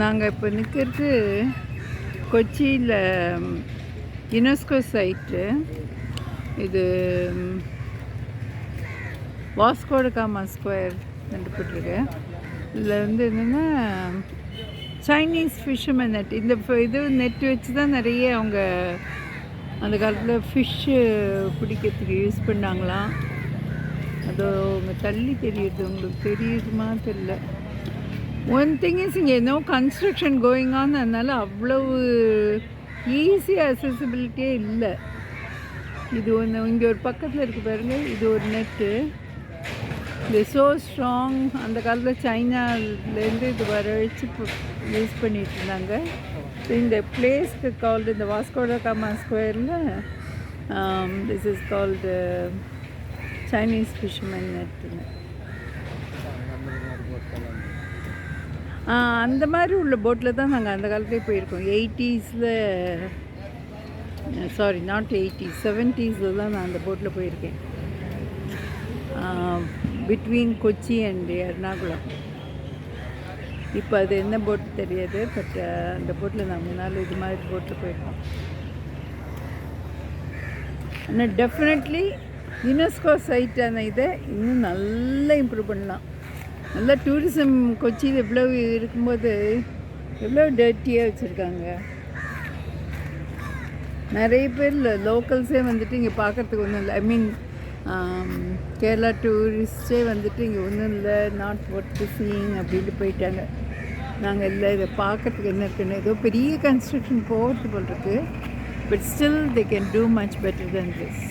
நாங்கள் இப்போ நிற்கிறது கொச்சியில் யுனெஸ்கோ சைட்டு. இது வாஸ்கோ ட காமா ஸ்கொயர் போட்டிருக்கு. இதில் வந்து என்னென்னா சைனீஸ் ஃபிஷ்ஷுமேன் நெட். இந்த இது நெட் வச்சு தான் நிறைய அவங்க அந்த காலத்தில் ஃபிஷ்ஷு பிடிக்கிறதுக்கு யூஸ் பண்ணாங்களாம். அதோ உங்க தள்ளி தெரியுது, உங்களுக்கு தெரியுதுமா தெரியல. ஒன் திங் இஸ் இங்கே நோ கன்ஸ்ட்ரக்ஷன் கோயிங் ஆன், அதனால் அவ்வளவு ஈஸி அக்சசிபிலிட்டியே இல்லை. இது ஒன்று இங்கே ஒரு பக்கத்தில் இருக்குது பாருங்கள், இது ஒரு நெட்டு. இது ஸோ ஸ்ட்ராங். அந்த காலத்தில் சைனாலேருந்து இது வரவழைச்சு யூஸ் பண்ணிகிட்டு இருந்தாங்க. ஸோ இந்த பிளேஸ்க்கு கால்டு இந்த வாஸ்கோ ட காமா ஸ்கொயரில் this is called Chinese fisherman நெட்டுன்னு. அந்த மாதிரி உள்ள போட்டில் தான் நாங்கள் அந்த காலத்துலேயே போயிருக்கோம். 80s, sorry not 80s, 70s தான் நான் அந்த போட்டில் போயிருக்கேன். Between Kochi and Ernakulam. இப்போ அது என்ன போட்டு தெரியாது, பட் அந்த போட்டில் நான் முன்னால் இது மாதிரி போட்டில் போயிருக்கோம். ஆனால் டெஃபினெட்லி யுனெஸ்கோ சைட்டான இதை இன்னும் நல்லா இம்ப்ரூவ் பண்ணலாம். நல்லா டூரிசம் கொச்சியில் எவ்வளோ இருக்கும்போது எவ்வளோ டர்ட்டியாக வச்சுருக்காங்க. நிறைய பேர் லோக்கல்ஸே வந்துட்டு இங்கே பார்க்குறதுக்கு ஒன்றும் இல்லை. ஐ மீன் கேரளா டூரிஸ்டே வந்துட்டு இங்கே ஒன்றும் இல்லை, நாட் ஒர்த் சீயிங் அப்படின்ட்டு போயிட்டாங்க. நாங்கள் இல்லை இதை பார்க்குறதுக்கு என்ன இருக்குன்னு, ஏதோ பெரிய கன்ஸ்ட்ரக்ஷன் போகிறது போல் இருக்குது. But still they can too much better then this.